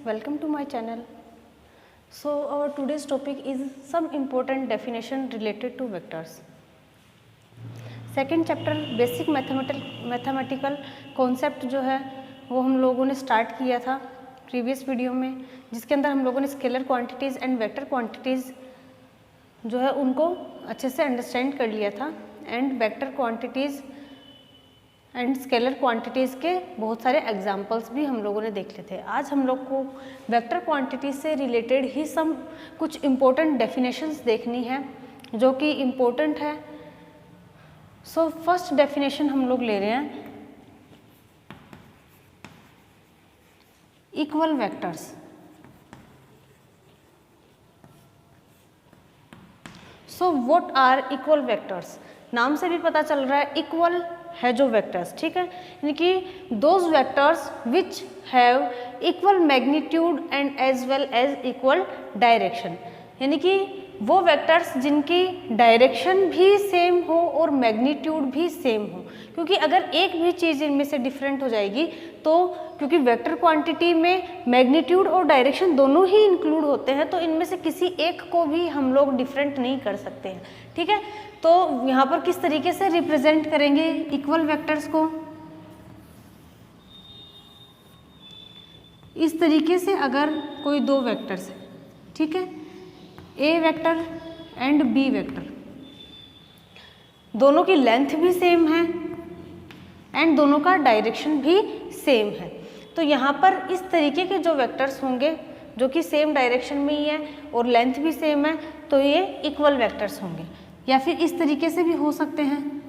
welcome to my channel. So our today's topic is some important definition related to vectors. Second chapter basic mathematical concept जो है वो हम लोगों ने start किया था प्रीवियस वीडियो में, जिसके अंदर हम लोगों ने scalar quantities and vector quantities जो है उनको अच्छे से अंडरस्टैंड कर लिया था and vector quantities and scalar quantities के बहुत सारे एग्जांपल्स भी हम लोगों ने देख लिए थे। आज हम लोग को वेक्टर क्वांटिटीज़ से रिलेटेड ही कुछ इम्पोर्टेंट डेफिनेशंस देखनी है जो कि इम्पोर्टेंट है। सो फर्स्ट डेफिनेशन हम लोग ले रहे हैं equal vectors. So what are equal vectors? नाम से भी पता चल रहा है इक्वल है जो वेक्टर्स, ठीक है, यानी कि those vectors which have equal magnitude and as well as equal direction, यानी कि वो वेक्टर्स जिनकी डायरेक्शन भी सेम हो और मैग्नीट्यूड भी सेम हो, क्योंकि अगर एक भी चीज़ इनमें से डिफरेंट हो जाएगी तो क्योंकि वेक्टर क्वांटिटी में मैग्नीट्यूड और डायरेक्शन दोनों ही इंक्लूड होते हैं तो इनमें से किसी एक को भी हम लोग डिफरेंट नहीं कर सकते हैं, ठीक है। तो यहाँ पर किस तरीके से रिप्रेजेंट करेंगे इक्वल वेक्टर्स को? इस तरीके से अगर कोई दो वेक्टर्स है, ठीक है, ए वेक्टर एंड बी वेक्टर, दोनों की लेंथ भी सेम है एंड दोनों का डायरेक्शन भी सेम है, तो यहाँ पर इस तरीके के जो वेक्टर्स होंगे जो कि सेम डायरेक्शन में ही है और लेंथ भी सेम है तो ये इक्वल वेक्टर्स होंगे। या फिर इस तरीके से भी हो सकते हैं,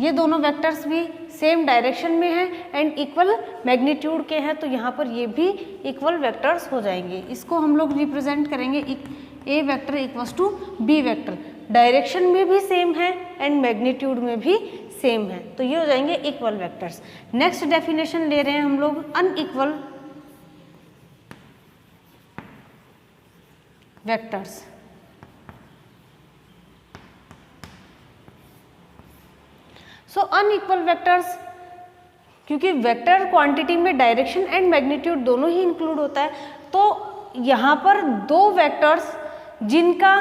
ये दोनों वेक्टर्स भी सेम डायरेक्शन में हैं एंड इक्वल मैग्नीट्यूड के हैं तो यहाँ पर ये भी इक्वल वेक्टर्स हो जाएंगे। इसको हम लोग रिप्रेजेंट करेंगे A vector equals to B vector, direction में भी सेम है एंड मैग्नीट्यूड में भी सेम है, तो ये हो जाएंगे इक्वल वेक्टर्स। नेक्स्ट डेफिनेशन ले रहे हैं हम लोग अनइक्वल वेक्टर्स। सो अनइक्वल वेक्टर्स, क्योंकि वेक्टर क्वांटिटी में डायरेक्शन एंड मैग्नीट्यूड दोनों ही इंक्लूड होता है तो यहाँ पर दो वेक्टर्स जिनका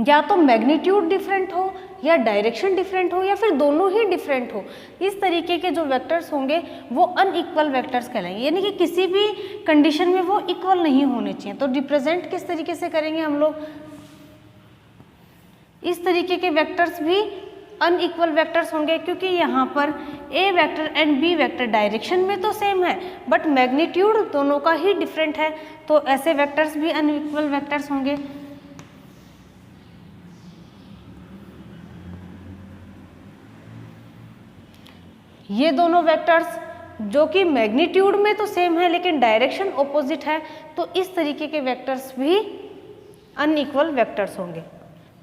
या तो मैग्नीट्यूड डिफरेंट हो या डायरेक्शन डिफरेंट हो या फिर दोनों ही डिफरेंट हो, इस तरीके के जो वेक्टर्स होंगे वो अनइक्वल वेक्टर्स कहलाएंगे, यानी कि किसी भी कंडीशन में वो इक्वल नहीं होने चाहिए। तो रिप्रेजेंट किस तरीके से करेंगे हम लोग? इस तरीके के वेक्टर्स भी अनइक्वल वेक्टर्स होंगे क्योंकि यहाँ पर A vector and B vector direction में तो सेम है बट मैग्नीट्यूड दोनों का ही डिफरेंट है, तो ऐसे वेक्टर्स भी अनइक्वल वेक्टर्स होंगे। ये दोनों वेक्टर्स जो कि मैग्नीट्यूड में तो सेम है लेकिन डायरेक्शन ऑपोजिट है तो इस तरीके के वेक्टर्स भी अनइक्वल वेक्टर्स होंगे।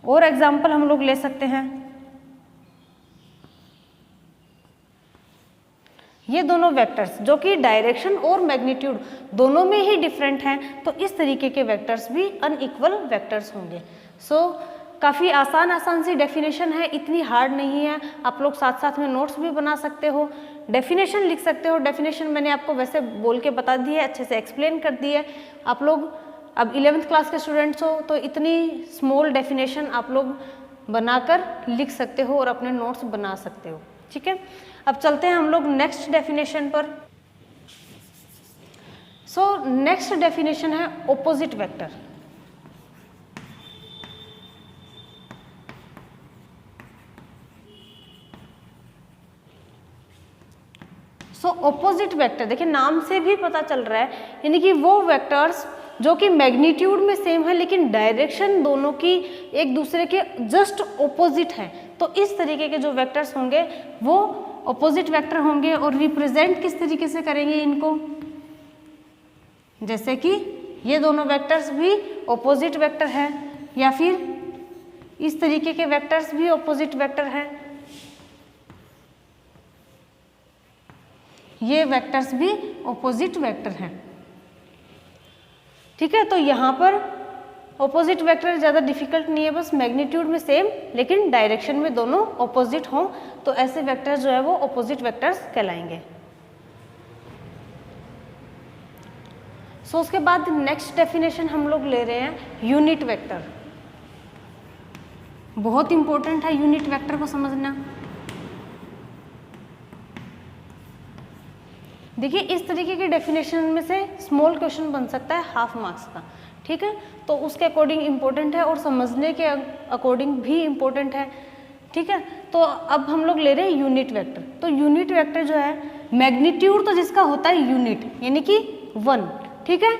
और एग्जांपल हम लोग ले सकते हैं, ये दोनों वेक्टर्स जो कि डायरेक्शन और मैग्नीट्यूड दोनों में ही डिफरेंट हैं तो इस तरीके के वेक्टर्स भी अनइक्वल वेक्टर्स होंगे। सो काफ़ी आसान सी डेफिनेशन है, इतनी हार्ड नहीं है। आप लोग साथ साथ में नोट्स भी बना सकते हो, डेफिनेशन लिख सकते हो। डेफिनेशन मैंने आपको वैसे बोल के बता दी है, अच्छे से एक्सप्लेन कर दी है। आप लोग अब 11th क्लास के स्टूडेंट्स हो तो इतनी स्मॉल डेफिनेशन आप लोग बनाकर लिख सकते हो और अपने नोट्स बना सकते हो, ठीक है। अब चलते हैं हम लोग नेक्स्ट डेफिनेशन पर। सो नेक्स्ट डेफिनेशन है opposite vector. So opposite vector, देखिए नाम से भी पता चल रहा है, यानी कि वो वेक्टर्स जो कि मैग्नीट्यूड में सेम है लेकिन डायरेक्शन दोनों की एक दूसरे के जस्ट ऑपोजिट है, तो इस तरीके के जो वेक्टर्स होंगे वो ऑपोजिट वेक्टर होंगे। और रिप्रेजेंट किस तरीके से करेंगे इनको? जैसे कि ये दोनों वेक्टर्स भी ऑपोजिट वेक्टर है या फिर इस तरीके के वेक्टर्स भी ऑपोजिट वेक्टर है, ये वेक्टर्स भी ऑपोजिट वेक्टर हैं, ठीक है। तो यहाँ पर ऑपोजिट वेक्टर ज़्यादा डिफिकल्ट नहीं है, बस मैग्नीट्यूड में सेम लेकिन डायरेक्शन में दोनों ऑपोजिट हों तो ऐसे वेक्टर्स जो है वो ऑपोजिट वेक्टर्स कहलाएंगे। सो उसके बाद नेक्स्ट डेफिनेशन हम लोग ले रहे हैं यूनिट वेक्टर। बहुत इंपॉर्टेंट है यूनिट वेक्टर को समझना। देखिए इस तरीके की डेफिनेशन में से स्मॉल क्वेश्चन बन सकता है हाफ मार्क्स का, ठीक है, तो उसके अकॉर्डिंग इम्पोर्टेंट है और समझने के अकॉर्डिंग भी इम्पोर्टेंट है, ठीक है। तो अब हम लोग ले रहे हैं यूनिट वेक्टर। तो यूनिट वेक्टर जो है मैग्नीट्यूड तो जिसका होता है यूनिट यानी कि 1, ठीक है,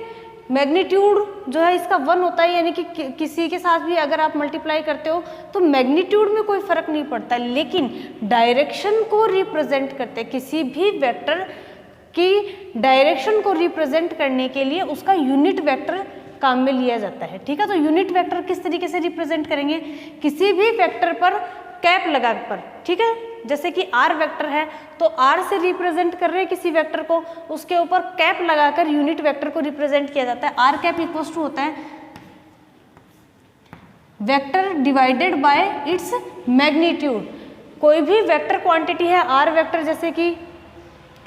मैग्नीट्यूड जो है इसका 1 होता है, यानी कि किसी के साथ भी अगर आप मल्टीप्लाई करते हो तो मैग्नीट्यूड में कोई फर्क नहीं पड़ता, लेकिन डायरेक्शन को रिप्रेजेंट करते किसी भी वेक्टर की डायरेक्शन को रिप्रेजेंट करने के लिए उसका यूनिट वेक्टर काम में लिया जाता है, ठीक है। तो यूनिट वेक्टर किस तरीके से रिप्रेजेंट करेंगे, किसी भी वेक्टर पर कैप लगाकर, ठीक है, जैसे कि आर वेक्टर है तो आर से रिप्रेजेंट कर रहे हैं किसी वेक्टर को, उसके ऊपर कैप लगाकर यूनिट वेक्टर को रिप्रेजेंट किया जाता है। आर कैप इक्वल टू होता है vector divided by its magnitude. कोई भी वेक्टर क्वांटिटी है आर वेक्टर जैसे कि,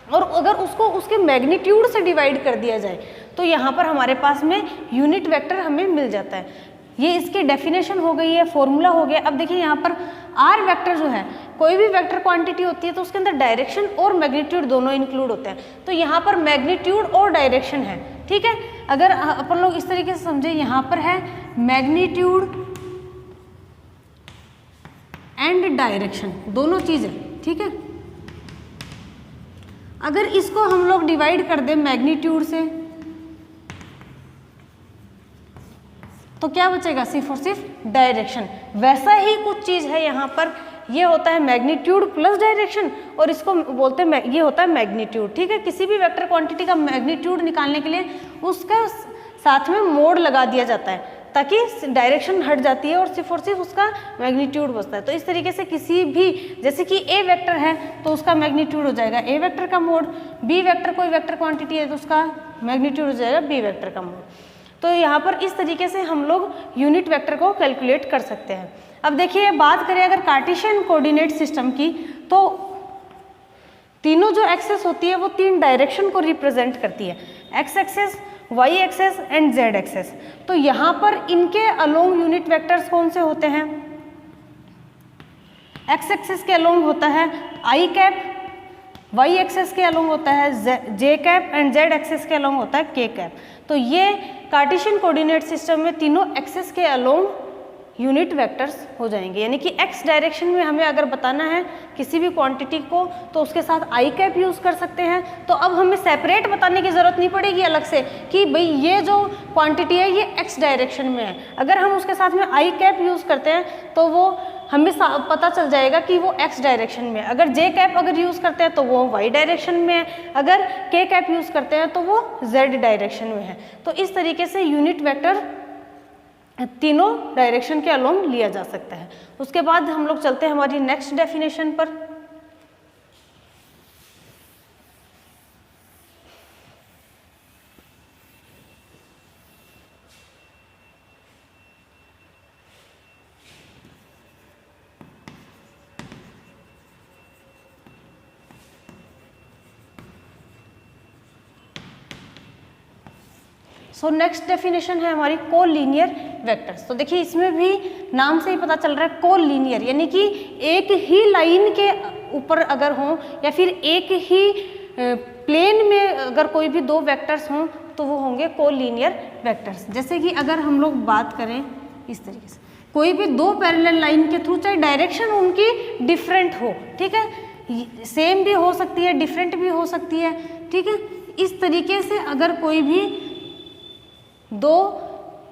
और अगर उसको उसके मैग्नीट्यूड से डिवाइड कर दिया जाए तो यहाँ पर हमारे पास में यूनिट वेक्टर हमें मिल जाता है। ये इसकी डेफिनेशन हो गई है, फॉर्मूला हो गया। अब देखिए यहाँ पर आर वेक्टर जो है, कोई भी वेक्टर क्वांटिटी होती है तो उसके अंदर डायरेक्शन और मैग्नीट्यूड दोनों इंक्लूड होते हैं, तो यहाँ पर मैग्नीट्यूड और डायरेक्शन है, ठीक है। अगर अपन लोग इस तरीके से समझे, यहाँ पर है मैग्नीट्यूड एंड डायरेक्शन, दोनों चीजें, ठीक है। अगर इसको हम लोग डिवाइड कर दें मैग्नीट्यूड से तो क्या बचेगा, सिर्फ और सिर्फ डायरेक्शन। वैसा ही कुछ चीज है यहाँ पर, ये होता है मैग्नीट्यूड प्लस डायरेक्शन और इसको बोलते हैं ये होता है मैग्नीट्यूड, ठीक है। किसी भी वेक्टर क्वांटिटी का मैग्नीट्यूड निकालने के लिए उसका साथ में मोड लगा दिया जाता है ताकि डायरेक्शन हट जाती है और सिर्फ उसका मैग्नीट्यूड बचता है। तो इस तरीके से किसी भी, जैसे कि ए वेक्टर है तो उसका मैग्नीट्यूड हो जाएगा ए वेक्टर का मोड, बी वेक्टर कोई वेक्टर क्वांटिटी है तो उसका मैग्नीट्यूड हो जाएगा बी वेक्टर का मोड। तो यहाँ पर इस तरीके से हम लोग यूनिट वेक्टर को कैलकुलेट कर सकते हैं। अब देखिए बात करें अगर कार्टेशियन कोऑर्डिनेट सिस्टम की, तो तीनों जो एक्सेस होती है वो 3 डायरेक्शन को रिप्रेजेंट करती है, x axes, y axes and z axes. तो यहाँ पर इनके अलोंग यूनिट वेक्टर्स कौन से होते हैं, एक्स एक्सेस के अलोंग होता है आई कैप, वाई एक्सेस के अलोंग होता है जे कैप एंड जेड एक्सेस के अलोंग होता है के कैप। तो ये कार्टेशियन कोऑर्डिनेट सिस्टम में तीनों एक्सेस के अलोंग यूनिट वेक्टर्स हो जाएंगे, यानी कि एक्स डायरेक्शन में हमें अगर बताना है किसी भी क्वांटिटी को तो उसके साथ आई कैप यूज़ कर सकते हैं। तो अब हमें सेपरेट बताने की ज़रूरत नहीं पड़ेगी अलग से कि भाई ये जो क्वांटिटी है ये एक्स डायरेक्शन में है। अगर हम उसके साथ में आई कैप यूज़ करते हैं तो वो हमें पता चल जाएगा कि वो एक्स डायरेक्शन में है। अगर जे कैप अगर यूज़ करते हैं तो वो वाई डायरेक्शन में है, अगर के कैप यूज़ करते हैं तो वो जेड डायरेक्शन में है। तो इस तरीके से यूनिट वेक्टर तीनों डायरेक्शन के अलोंग लिया जा सकता है। उसके बाद हम लोग चलते हैं हमारी नेक्स्ट डेफिनेशन पर। सो नेक्स्ट डेफिनेशन है हमारी कोलीनियर वेक्टर्स। तो देखिए इसमें भी नाम से ही पता चल रहा है कोलीनियर, यानी कि एक ही लाइन के ऊपर अगर हो या फिर एक ही प्लेन में अगर कोई भी 2 वेक्टर्स हों तो वो होंगे कोलीनियर वेक्टर्स। जैसे कि अगर हम लोग बात करें इस तरीके से, कोई भी 2 पैरेलल लाइन के थ्रू, चाहे डायरेक्शन उनकी डिफरेंट हो, ठीक है, सेम भी हो सकती है डिफरेंट भी हो सकती है, ठीक है, इस तरीके से अगर कोई भी 2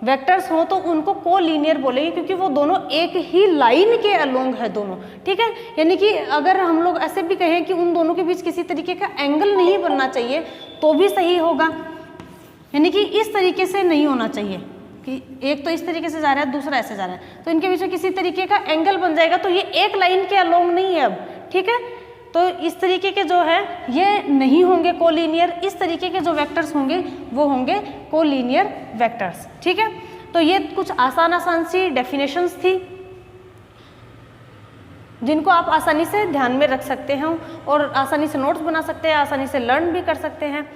वेक्टर्स हो तो उनको कोलीनियर बोलेंगे क्योंकि वो दोनों एक ही लाइन के अलोंग है दोनों, ठीक है। यानी कि अगर हम लोग ऐसे भी कहें कि उन दोनों के बीच किसी तरीके का एंगल नहीं बनना चाहिए तो भी सही होगा, यानी कि इस तरीके से नहीं होना चाहिए कि एक तो इस तरीके से जा रहा है दूसरा ऐसे जा रहा है, तो इनके बीच में किसी तरीके का एंगल बन जाएगा तो ये एक लाइन के अलोंग नहीं है अब, ठीक है। तो इस तरीके के जो है ये नहीं होंगे कोलीनियर, इस तरीके के जो वेक्टर्स होंगे वो होंगे कोलीनियर वेक्टर्स, ठीक है। तो ये कुछ आसान सी डेफिनेशंस थी जिनको आप आसानी से ध्यान में रख सकते हैं और आसानी से नोट्स बना सकते हैं, आसानी से लर्न भी कर सकते हैं।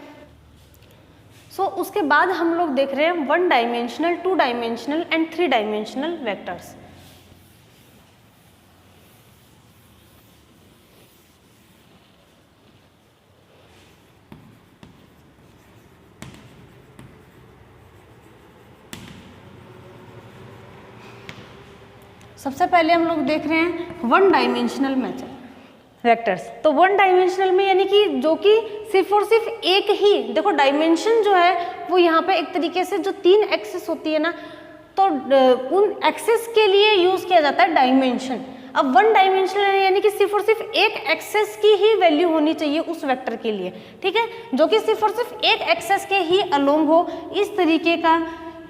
सो उसके बाद हम लोग देख रहे हैं 1 dimensional, 2 dimensional and 3 dimensional vectors. सबसे पहले हम लोग देख रहे हैं 1 डायमेंशनल वेक्टर्स। तो 1 डायमेंशनल में यानी कि जो कि सिर्फ और सिर्फ एक ही, देखो डायमेंशन जो है वो यहाँ पे एक तरीके से जो 3 एक्सिस होती है ना, तो उन एक्सिस के लिए यूज किया जाता है डायमेंशन। अब 1 डायमेंशनल यानी कि सिर्फ और सिर्फ एक एक्सेस की ही वैल्यू होनी चाहिए उस वेक्टर के लिए, ठीक है, जो कि सिर्फ और सिर्फ एक एक्सेस के ही अलोंग हो, इस तरीके का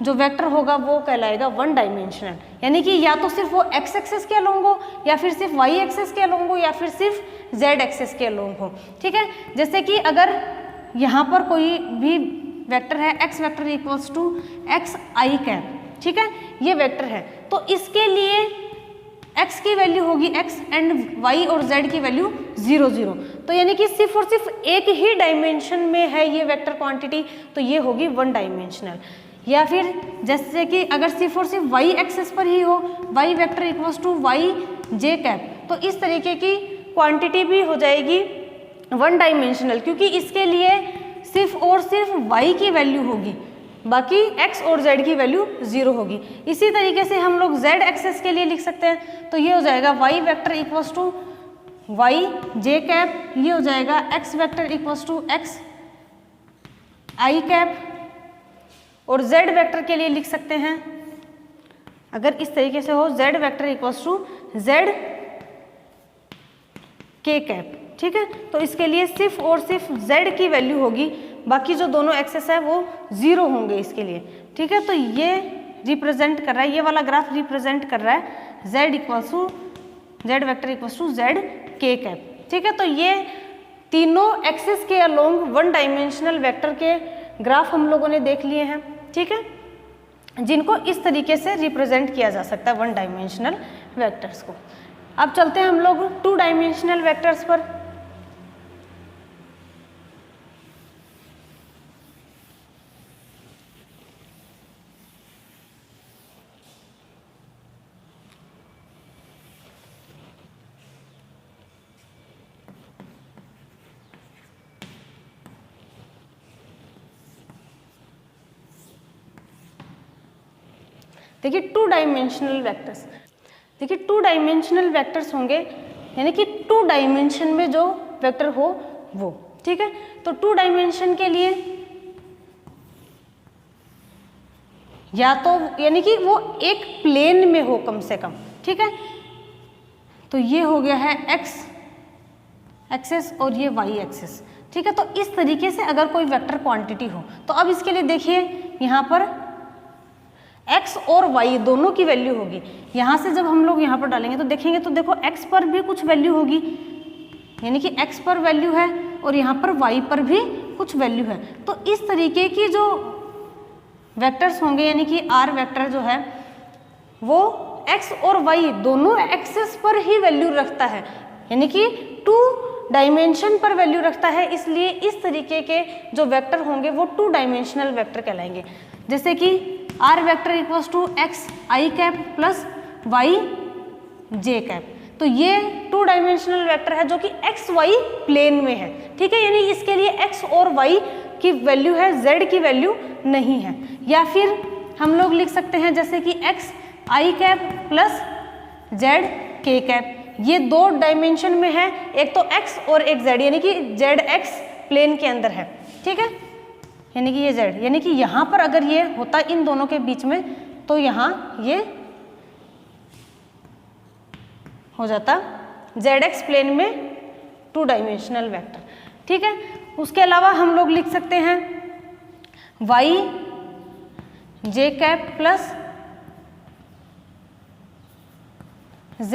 जो वेक्टर होगा वो कहलाएगा 1 डायमेंशनल। यानी कि या तो सिर्फ वो एक्स एक्सेस के अलोंग हो, या फिर सिर्फ वाई एक्सेस के अलोंग हो, या फिर सिर्फ जेड एक्सेस के अलोंग हो, ठीक है। जैसे कि अगर यहाँ पर कोई भी वेक्टर है x vector equals to x i cap, ठीक है, ये वेक्टर है, तो इसके लिए x की वैल्यू होगी x एंड y और z की वैल्यू 0 0। तो यानी कि सिर्फ और सिर्फ एक ही डायमेंशन में है ये वेक्टर क्वांटिटी, तो ये होगी 1 डायमेंशनल। या फिर जैसे कि अगर सिर्फ और सिर्फ y एक्सेस पर ही हो, y vector equals to y j cap, तो इस तरीके की क्वांटिटी भी हो जाएगी 1 डायमेंशनल, क्योंकि इसके लिए सिर्फ और सिर्फ y की वैल्यू होगी, बाकी x और z की वैल्यू 0 होगी। इसी तरीके से हम लोग z एक्सेस के लिए लिख सकते हैं, तो ये हो जाएगा y vector equals to y j cap, ये हो जाएगा x vector equals to x i cap, और z वेक्टर के लिए लिख सकते हैं अगर इस तरीके से हो z vector equals to z k cap, ठीक है। तो इसके लिए सिर्फ और सिर्फ z की वैल्यू होगी, बाकी जो दोनों एक्सेस है वो 0 होंगे इसके लिए, ठीक है। तो ये रिप्रेजेंट कर रहा है, ये वाला ग्राफ रिप्रेजेंट कर रहा है z equals to z vector equals to z k cap, ठीक है। तो ये तीनों एक्सेस के अलोंग 1 डायमेंशनल वेक्टर के ग्राफ हम लोगों ने देख लिए हैं, ठीक है, जिनको इस तरीके से रिप्रेजेंट किया जा सकता है 1 डायमेंशनल वेक्टर्स को। अब चलते हैं हम लोग 2 डायमेंशनल वेक्टर्स पर। देखिए 2 डायमेंशनल वेक्टर्स, देखिए 2 डायमेंशनल वेक्टर्स होंगे यानी कि 2 डायमेंशन में जो वेक्टर हो वो, ठीक है। तो 2 डायमेंशन के लिए या तो यानी कि वो एक प्लेन में हो कम से कम, ठीक है। तो ये हो गया है x एक्सेस और ये y एक्सेस, ठीक है। तो इस तरीके से अगर कोई वेक्टर क्वांटिटी हो, तो अब इसके लिए देखिए यहाँ पर x और y दोनों की वैल्यू होगी। यहाँ से जब हम लोग यहाँ पर डालेंगे तो देखेंगे, तो देखो x पर भी कुछ वैल्यू होगी, यानी कि x पर वैल्यू है और यहाँ पर y पर भी कुछ वैल्यू है। तो इस तरीके की जो वेक्टर्स होंगे यानी कि r वेक्टर जो है वो x और y दोनों एक्सेस पर ही वैल्यू रखता है, यानी कि 2 डायमेंशन पर वैल्यू रखता है, इसलिए इस तरीके के जो वेक्टर होंगे वो 2 डायमेंशनल वेक्टर कहलाएंगे। जैसे कि r vector equals to x i cap plus y j cap, तो ये 2 डायमेंशनल वेक्टर है जो कि x y प्लेन में है, ठीक है, यानी इसके लिए x और y की वैल्यू है, z की वैल्यू नहीं है। या फिर हम लोग लिख सकते हैं जैसे कि x i cap plus z k cap, ये 2 डायमेंशन में है, एक तो x और एक z, यानी कि z x प्लेन के अंदर है, ठीक है, यानी कि ये z, यानी कि यहाँ पर अगर ये होता इन दोनों के बीच में तो यहाँ ये हो जाता zx प्लेन में 2 डायमेंशनल वेक्टर, ठीक है। उसके अलावा हम लोग लिख सकते हैं y j cap plus z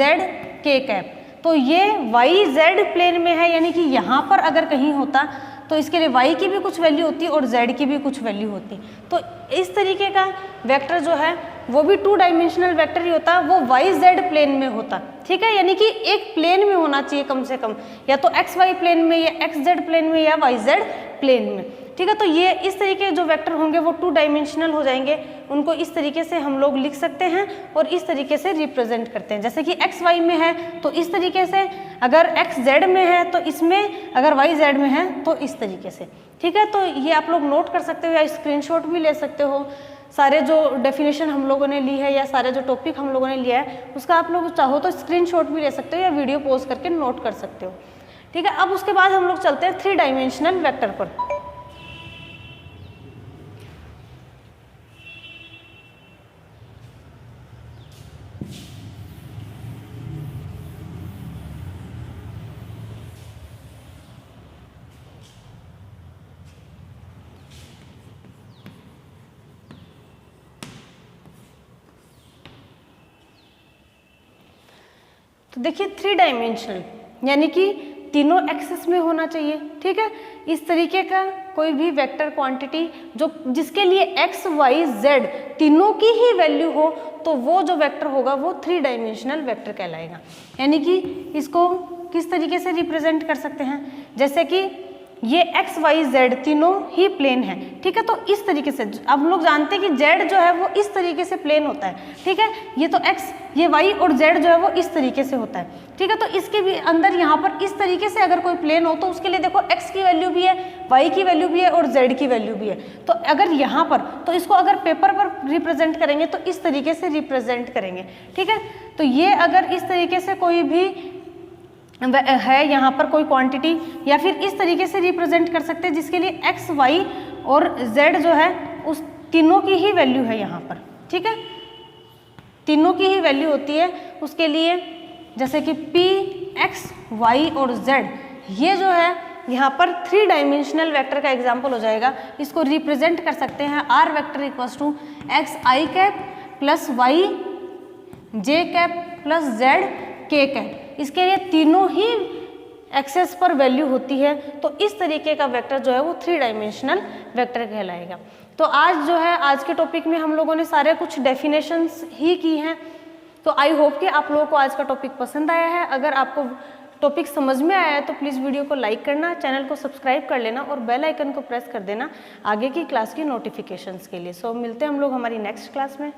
k cap, तो ये y z प्लेन में है, यानी कि यहाँ पर अगर कहीं होता तो इसके लिए y की भी कुछ वैल्यू होती और z की भी कुछ वैल्यू होती। तो इस तरीके का वेक्टर जो है वो भी 2 डायमेंशनल वेक्टर ही होता, वो y z प्लेन में होता, ठीक है, यानी कि एक प्लेन में होना चाहिए कम से कम, या तो x y प्लेन में या x z प्लेन में या y z प्लेन में। ठीक है। तो ये इस तरीके जो वेक्टर होंगे वो 2 डायमेंशनल हो जाएंगे, उनको इस तरीके से हम लोग लिख सकते हैं और इस तरीके से रिप्रेजेंट करते हैं। जैसे कि x y में है तो इस तरीके से, अगर x z में है तो इसमें, अगर y z में है तो इस तरीके से, ठीक है। तो ये आप लोग नोट कर सकते हो या स्क्रीनशॉट भी ले सकते हो। सारे जो डेफिनेशन हम लोगों ने ली है या सारे जो टॉपिक हम लोगों ने लिया है उसका आप लोग चाहो तो स्क्रीनशॉट भी ले सकते हो या वीडियो पॉज करके नोट कर सकते हो, ठीक है। अब उसके बाद हम लोग चलते हैं 3 डायमेंशनल वेक्टर पर। तो देखिए 3 डायमेंशनल यानी कि तीनों एक्सिस में होना चाहिए, ठीक है। इस तरीके का कोई भी वेक्टर क्वांटिटी जो जिसके लिए x y z तीनों की ही वैल्यू हो तो वो जो वेक्टर होगा वो 3 डायमेंशनल वेक्टर कहलाएगा। यानी कि इसको किस तरीके से रिप्रेजेंट कर सकते हैं, जैसे कि ये x y z तीनों ही प्लेन है, ठीक है। तो इस तरीके से अब हम लोग जानते हैं कि z जो है वो इस तरीके से प्लेन होता है, ठीक है। ये तो x, ये y और z जो है वो इस तरीके से होता है, ठीक है। तो इसके भी अंदर यहाँ पर इस तरीके से अगर कोई प्लेन हो तो उसके लिए देखो x की वैल्यू भी है, y की वैल्यू भी है और z की वैल्यू भी है। तो अगर यहाँ पर तो इसको अगर पेपर पर रिप्रेजेंट करेंगे तो इस तरीके से रिप्रेजेंट करेंगे, ठीक है। तो ये अगर इस तरीके से कोई भी है यहाँ पर कोई क्वांटिटी या फिर इस तरीके से रिप्रेजेंट कर सकते हैं जिसके लिए x y और z जो है उस तीनों की ही वैल्यू है यहाँ पर, ठीक है। तीनों की ही वैल्यू होती है उसके लिए, जैसे कि p x y और z ये जो है यहाँ पर 3 डायमेंशनल वेक्टर का एग्जाम्पल हो जाएगा। इसको रिप्रेजेंट कर सकते हैं r vector equals to x i cap plus y j cap plus z k cap. इसके लिए तीनों ही एक्सेस पर वैल्यू होती है, तो इस तरीके का वेक्टर जो है वो 3 डायमेंशनल वेक्टर कहलाएगा। तो आज जो है आज के टॉपिक में हम लोगों ने सारे कुछ डेफिनेशंस ही की हैं। तो आई होप कि आप लोगों को आज का टॉपिक पसंद आया है। अगर आपको टॉपिक समझ में आया है तो प्लीज़ वीडियो को लाइक करना, चैनल को सब्सक्राइब कर लेना और बेल आइकन को प्रेस कर देना आगे की क्लास की नोटिफिकेशंस के लिए। सो मिलते हैं हम लोग हमारी नेक्स्ट क्लास में।